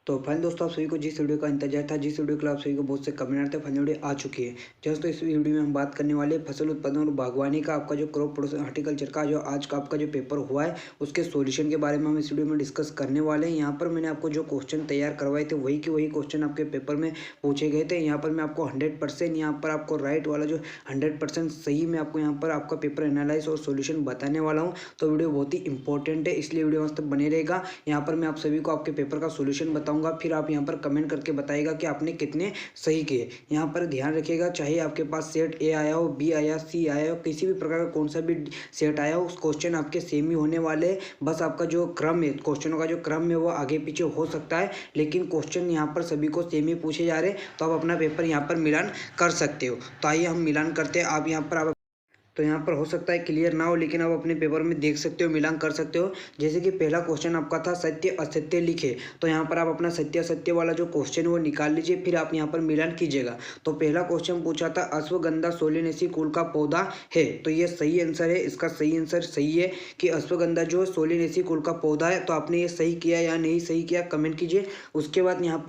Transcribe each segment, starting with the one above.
तो फाइनल दोस्तों आप सभी को जिस वीडियो का इंतजार था, जिस वीडियो के लिए आप सभी को बहुत से कमेंट आते हैं, फाइनल वीडियो आ चुकी है। दोस्तों इस वीडियो में हम बात करने वाले हैं फसल उत्पादन और बागवानी का आपका जो क्रॉप प्रोडक्शन हॉर्टिकल्चर का जो आज का आपका जो पेपर हुआ है उसके सॉल्यूशन के बारे में हम इस वीडियो में डिस्कस करने वाले हैं। यहाँ पर मैंने आपको जो क्वेश्चन तैयार करवाए थे वही के वही क्वेश्चन आपके पेपर में पूछे गए थे। यहाँ पर मैं आपको 100% यहाँ पर आपको राइट वाला जो 100% सही में आपको यहाँ पर आपका पेपर एनालाइज और सॉल्यूशन बताने वाला हूँ। तो वीडियो बहुत ही इंपॉर्टेंट है, इसलिए वीडियो मस्त बने रहेगा। यहाँ पर मैं आप सभी को आपके पेपर का सॉल्यूशन बताऊंगा, फिर आप यहाँ पर कमेंट करके बताइएगा कि आपने कितने सही किए। यहाँ पर ध्यान रखिएगा, चाहे आपके पास सेट ए आया हो, बी आया, सी आया हो, किसी भी प्रकार का कौन सा भी सेट आया हो, उस क्वेश्चन आपके सेम ही होने वाले हैं। बस आपका जो क्रम है, क्वेश्चनों का जो क्रम है वो आगे पीछे हो सकता है, लेकिन क्वेश्चन यहाँ पर सभी को सेम ही पूछे जा रहे हैं। तो आप अपना पेपर यहाँ पर मिलान कर सकते हो। तो आइए हम मिलान करते हैं। आप यहाँ पर तो यहाँ पर हो सकता है क्लियर ना हो, लेकिन आप अपने पेपर में देख सकते हो, मिलान कर सकते हो। जैसे कि पहला क्वेश्चन आपका था सत्य असत्य लिखे, तो यहाँ पर आप अपना सत्य असत्य वाला जो क्वेश्चन वो निकाल लीजिए, फिर आप यहाँ पर मिलान कीजिएगा। तो पहला क्वेश्चन पूछा था अश्वगंधा सोलेनेसी कुल का पौधा है, तो ये सही आंसर है। इसका सही आंसर सही है कि अश्वगंधा जो सोलेनेसी कुल का पौधा है। तो आपने ये सही किया या नहीं सही किया कमेंट कीजिए। उसके बाद यहाँ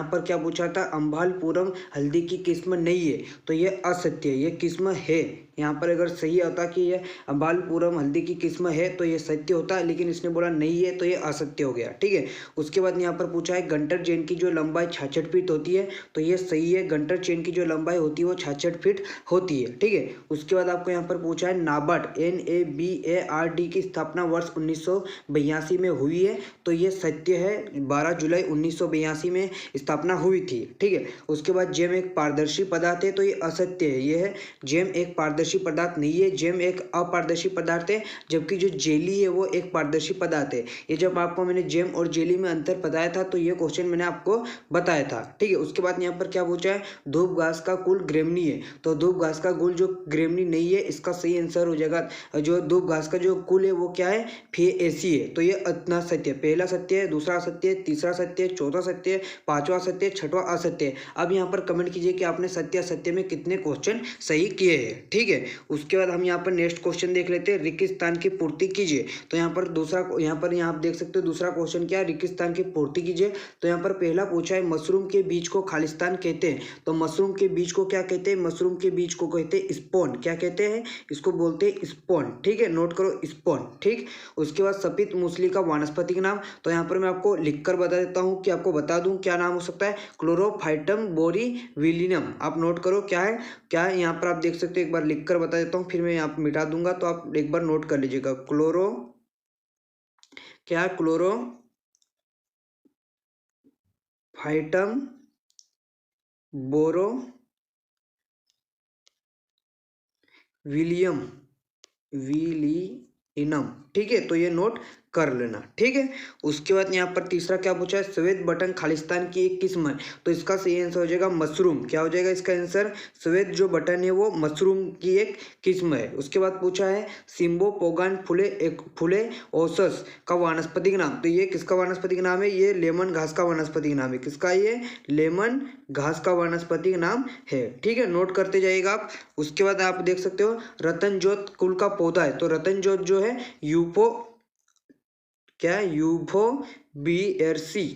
पर क्या पूछा था अम्बालपुरम हल्दी की किस्म नहीं है, तो ये असत्य है, ये किस्म है। यहाँ पर अगर सही होता कि ये अम्बालपुरम हल्दी की किस्म है तो ये सत्य होता है, लेकिन इसने बोला नहीं है तो ये असत्य हो गया। ठीक है। उसके बाद यहाँ पर पूछा है गंटर चेन की जो लंबाई 66 फीट होती है, तो ये सही है। गंटर चेन की जो लंबाई होती है वो 66 फीट होती है। ठीक है। उसके बाद आपको यहाँ पर पूछा है नाबार्ड NABARD की स्थापना वर्ष 1982 में हुई है, तो ये सत्य है। 12 जुलाई 1982 में स्थापना हुई थी। ठीक है। उसके बाद जेम एक पारदर्शी पदार्थ है, तो ये असत्य है। ये है जेम एक पारदर्शी पदार्थ नहीं है, जेम एक अपारदर्शी पदार्थ है, जबकि जो जेली है वो एक पारदर्शी पदार्थ है। ये जब आपको मैंने जेम और जेली में अंतर बताया था तो ये क्वेश्चन मैंने आपको बताया था। ठीक है। उसके बाद यहाँ पर क्या पूछा है धूप घास का कुल ग्रेमनी है, तो धूप घास का कुल जो ग्रेमनी नहीं है, इसका सही आंसर हो जाएगा जो धूप घास का जो कुल है वो क्या है फेएसी है। तो ये इतना सत्य है। पहला सत्य है, दूसरा सत्य है, तीसरा सत्य है, चौथा सत्य है, पांचवा सत्य है, छठवां असत्य है। अब यहाँ पर कमेंट कीजिए कि आपने सत्य असत्य में कितने क्वेश्चन सही किए हैं। ठीक है। उसके बाद हम यहाँ पर नेक्स्ट क्वेश्चन देख लेते हैं रेगिस्तान की पूर्ति कीजिए। तो यहाँ पर यहाँ आप देख सकते हो दूसरा क्वेश्चन क्या है रेगिस्तान की पूर्ति कीजिए। तो यहाँ पर पहला पूछा है मशरूम के बीज को खालिस्तान कहते हैं, तो मशरूम के बीज को क्या कहते हैं, मशरूम के बीज को कहते हैं स्पोन। क्या कहते हैं, इसको बोलते हैं स्पोन। ठीक है, नोट करो स्पोन। ठीक। उसके बाद सफेद मूसली का वानस्पतिक नाम, तो यहाँ पर मैं आपको लिखकर बता देता हूँ कि आपको बता दूं क्या नाम हो सकता है क्लोरोफाइटम बोरीविलिनम। आप नोट करो क्या है यहाँ पर आप देख सकते हो, एक बार लिखकर बता देता हूँ, फिर मैं यहाँ पर मिटा दूंगा, तो आप एक बार नोट कर लीजिएगा। क्लोरोफाइटम बोरोविलियम। ठीक है, तो ये नोट कर लेना। ठीक है। उसके बाद यहाँ पर तीसरा क्या पूछा है श्वेत बटन खालिस्तान की एक किस्म है, तो इसका सही आंसर हो जाएगा मशरूम। क्या हो जाएगा इसका आंसर, श्वेत जो बटन है वो मशरूम की एक किस्म है। उसके बाद पूछा है सिम्बोपोगान फुले ओसस का वानस्पतिक नाम, तो ये किसका वानस्पतिक नाम है, ये लेमन घास का वानस्पतिक नाम है। किसका, ये लेमन घास का वानस्पतिक नाम है। ठीक है, नोट करते जाइएगा आप। उसके बाद आप देख सकते हो रतन जोत कुल का पौधा है, तो रतन जोत जो है यूफोबियर्सी,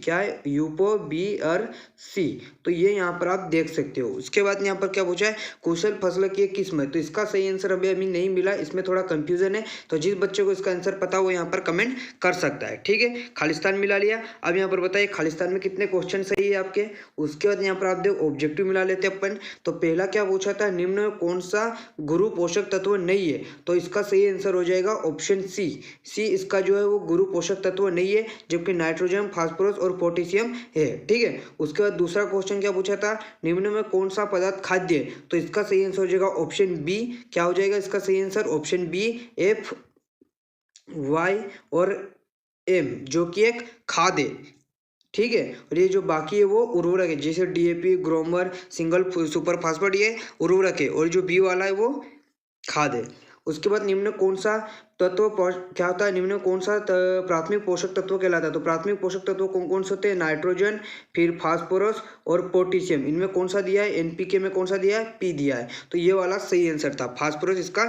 क्या है यूफोबियर्सी, तो ये यहाँ पर आप देख सकते हो। उसके बाद यहाँ पर क्या पूछा है कुशल फसल की एक किस्म है, तो इसका सही आंसर अभी नहीं मिला, इसमें थोड़ा कंफ्यूजन है। तो जिस बच्चे को इसका आंसर पता हो यहाँ पर कमेंट कर सकता है। ठीक है, खालिस्तान मिला लिया। अब यहाँ पर बताइए खालिस्तान में कितने क्वेश्चन सही है आपके। उसके बाद यहाँ पर आप देखो ऑब्जेक्टिव मिला लेते हैं अपन। तो पहला क्या पूछा था निम्न में कौन सा गुरु पोषक तत्व नहीं है, तो इसका सही आंसर हो जाएगा ऑप्शन सी। इसका जो है वो गुरु पोषक तत्व नहीं है, जबकि नाइट्रोजन, फास्फोरस और पोटेशियम है। ठीक है। उसके बाद दूसरा क्वेश्चन क्या पूछा था निम्न में कौन सा पदार्थ खाद्य है, तो इसका सही आंसर हो जाएगा ऑप्शन बी। क्या हो जाएगा इसका सही answer, option B F Y और M, जो कि एक खाद है। ठीक है। और ये जो बाकी है वो उर्वरक है, जैसे DAP, Gromor, single super phosphate, ये उर्वरक है, और जो बी वाला है वो खाद है। उसके बाद निम्न कौन सा तत्व क्या होता है, निम्न कौन सा प्राथमिक पोषक तत्व कहलाता है, तो प्राथमिक पोषक तत्व कौन कौन से होते हैं नाइट्रोजन, फिर फास्फोरस और पोटेशियम। इनमें कौन सा दिया है NPK में कौन सा दिया है P दिया है, तो ये वाला सही आंसर था फास्फोरस, इसका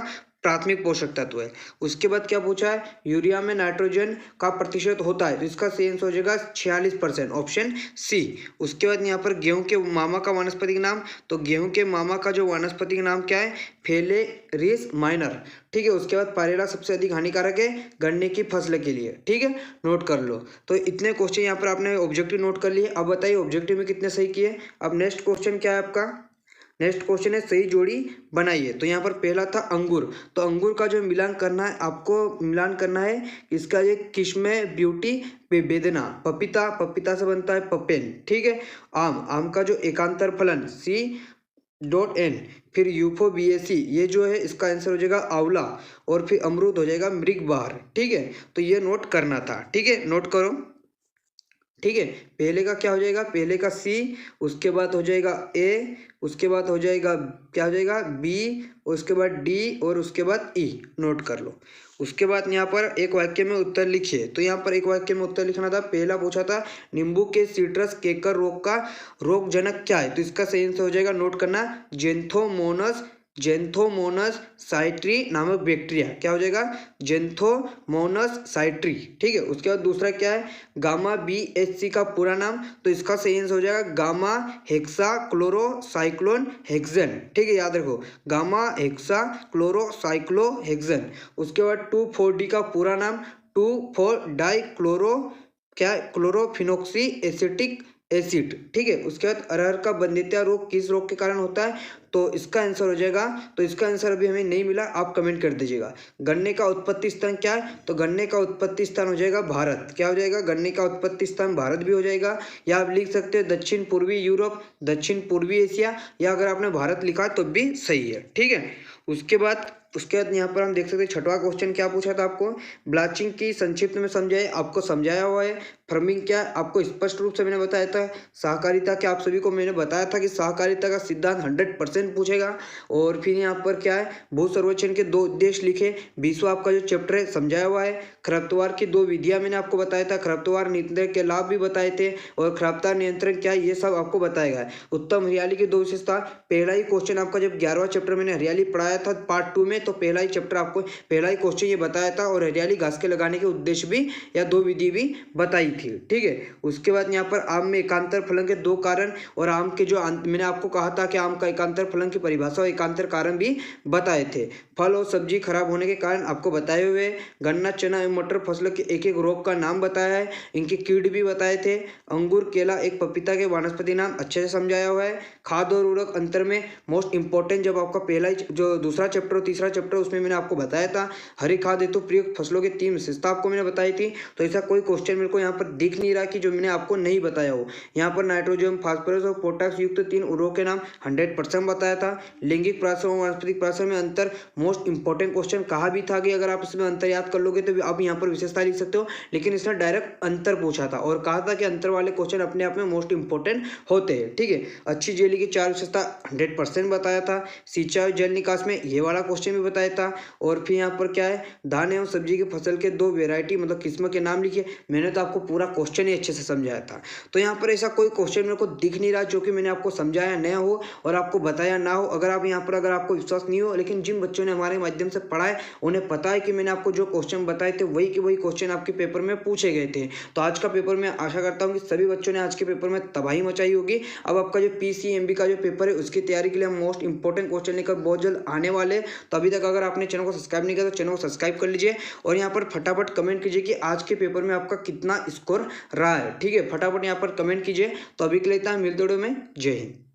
प्राथमिक पोषक तत्व है। उसके बाद क्या पूछा है, यूरिया में नाइट्रोजन का प्रतिशत होता है, तो इसका सही आंसर हो जाएगा 46%, ऑप्शन सी। उसके बाद यहाँ पर गेहूं के मामा का वानस्पतिक नाम, तो गेहूं के मामा का जो वानस्पतिक नाम क्या है, फेलेरिस माइनर। ठीक है, उसके बाद पारेला सबसे अधिक हानिकारक है गन्ने की फसल के लिए। ठीक है, नोट कर लो। तो इतने क्वेश्चन यहाँ पर आपने ऑब्जेक्टिव नोट कर लिए। अब बताइए ऑब्जेक्टिव में कितने सही किए। अब नेक्स्ट क्वेश्चन क्या है आपका, नेक्स्ट क्वेश्चन है सही जोड़ी बनाइए। तो यहाँ पर पहला था अंगूर, तो अंगूर का जो मिलान करना है आपको, मिलान करना है इसका, ये किस्म ब्यूटी बेदना, पपीता, पपीता से बनता है पपेन। ठीक है, आम, आम का जो एकांतर फलन C.N, फिर यूफोबिएसी, ये जो है इसका आंसर हो जाएगा आंवला, और फिर अमरूद हो जाएगा मृगबहार। ठीक है, तो ये नोट करना था। ठीक है, नोट करो। ठीक है, पहले का क्या हो जाएगा, पहले का C, उसके बाद हो जाएगा A, उसके बाद हो जाएगा क्या हो जाएगा B, उसके बाद D, और उसके बाद E। नोट कर लो। उसके बाद यहाँ पर एक वाक्य में उत्तर लिखिए। तो यहाँ पर एक वाक्य में उत्तर लिखना था। पहला पूछा था नींबू के सिट्रस केकर रोग का रोगजनक क्या है, तो इसका सही आंसर हो जाएगा, नोट करना, जेंथोमोनस साइट्री नामक बैक्टीरिया। क्या हो जाएगा, जेंथोमोनस साइट्री। ठीक है, उसके बाद दूसरा क्या है, गामा BHC का पूरा नाम, तो इसका सही आंसर हो जाएगा गामा हेक्सा क्लोरोसाइक्लोन हेक्सेन। ठीक है, याद रखो, गामा हेक्सा क्लोरोसाइक्लो हेक्सेन। उसके बाद 2,4-D का पूरा नाम 2,4-डाई क्लोरो क्या, क्लोरोफिनोक्सी एसिटिक एसिड। ठीक है, उसके बाद अरहर का बंदित्या रोग किस रोग के कारण होता है, तो इसका आंसर हो जाएगा, तो इसका आंसर अभी हमें नहीं मिला, आप कमेंट कर दीजिएगा। गन्ने का उत्पत्ति स्थान क्या है, तो गन्ने का उत्पत्ति स्थान हो जाएगा भारत। क्या हो जाएगा, गन्ने का उत्पत्ति स्थान भारत भी हो जाएगा, या आप लिख सकते हैं दक्षिण पूर्वी यूरोप, दक्षिण पूर्वी एशिया, या अगर आपने भारत लिखा तो भी सही है। ठीक है, उसके बाद यहाँ पर हम देख सकते हैं छठवां क्वेश्चन क्या पूछा था आपको, ब्लाचिंग की संक्षिप्त में समझाए, आपको समझाया हुआ है। फार्मिंग क्या है आपको स्पष्ट रूप से मैंने बताया था। सहकारिता क्या, आप सभी को मैंने बताया था कि सहकारिता का सिद्धांत 100% पूछेगा। और फिर यहाँ पर क्या है, भू सर्वेक्षण के 2 उद्देश्य लिखे, 20वां आपका जो चैप्टर है समझाया हुआ है। खरपतवार की 2 विधियां मैंने आपको बताया था, खरपतवार नियंत्रण के लाभ भी बताए थे, और खरपतवार नियंत्रण क्या है ये सब आपको बताया गया है। उत्तम हरियाली की 2 विशेषता, पहला ही क्वेश्चन आपका जब 11वां चैप्टर मैंने हरियाली पढ़ाया था पार्ट 2 में, तो पहला ही चैप्टर आपको पहला ही क्वेश्चन ये बताया था, और हरियाली घास के लगाने के उद्देश्य भी या 2 विधि भी बताई थी। ठीक है, उसके बाद यहाँ पर आम में एकांतर फलन के 2 कारण, और आम के जो मैंने आपको कहा था कि आम का एकांतर फलन की परिभाषा और एकांतर कारण भी बताए थे। फल और सब्जी खराब होने के कारण आपको बताए हुए। गन्ना, चना एवं मटर फसलों के एक एक रोग का नाम बताया है, इनके कीट भी बताए थे। अंगूर, केला, एक पपीता के वानस्पतिक नाम अच्छे से समझाया हुआ है। खाद और उर्वरक अंतर में मोस्ट इंपॉर्टेंट, जब आपका पहला जो दूसरा चैप्टर और तीसरा चैप्टर उसमें मैंने आपको बताया था। हरी खाद हेतु प्रयुक्त फसलों की 3 विशेषता आपको मैंने बताई थी। तो ऐसा कोई क्वेश्चन मेरे को यहाँ पर दिख नहीं रहा कि जो मैंने आपको नहीं बताया हो। यहाँ पर नाइट्रोजन, फास्फोरस और पोटाश युक्त 3 उर्वरकों के नाम 100% बताया था। लैंगिक पराशर और वानस्पतिक पराशर में अंतर मोस्ट इंपॉर्टेंट क्वेश्चन कहा भी था कि अगर आप इसमें अंतर याद कर लोगे तो आप यहाँ पर विशेषता लिख सकते हो, लेकिन इसने डायरेक्ट अंतर पूछा था और कहा था कि अंतर वाले क्वेश्चन अपने आप में मोस्ट इंपॉर्टेंट होते हैं। ठीक है, अच्छी जेली की 4 विशेषता 100% बताया था। सिंचाई जल निकास में ये वाला क्वेश्चन भी बताया था। और फिर यहाँ पर क्या है, धान एवं सब्जी की फसल के 2 वेराइटी मतलब किस्म के नाम लिखिए। मैंने तो आपको पूरा क्वेश्चन ही अच्छे से समझाया था। तो यहाँ पर ऐसा कोई क्वेश्चन मेरे को दिख नहीं रहा जो कि मैंने आपको समझाया न हो और आपको बताया ना हो। अगर आप यहाँ पर अगर आपको विश्वास नहीं हो, लेकिन जिन बच्चों ने हमारे माध्यम से पढ़ा है उन्हें पता है कि मैंने आपको जो क्वेश्चन बताए थे वही के वही क्वेश्चन आपके पेपर में पूछे गए थे। तो आज का पेपर मैं आशा करता हूँ कि सभी बच्चों ने आज के पेपर में तबाही मचाई होगी। अब आपका जो PCMB का जो पेपर है उसकी तैयारी के लिए हम मोस्ट इंपॉर्टेंट क्वेश्चन लेकर बहुत जल्द आने वाले। तो अभी तक अगर आपने चैनल को सब्सक्राइब नहीं किया तो चैनल को सब्सक्राइब कर लीजिए और यहाँ पर फटाफट कमेंट कीजिए कि आज के पेपर में आपका कितना स्कोर रहा है। ठीक है, फटाफट यहाँ पर कमेंट कीजिए। तो अभी के लिए इतना, मिलते वीडियो में, जय हिंद।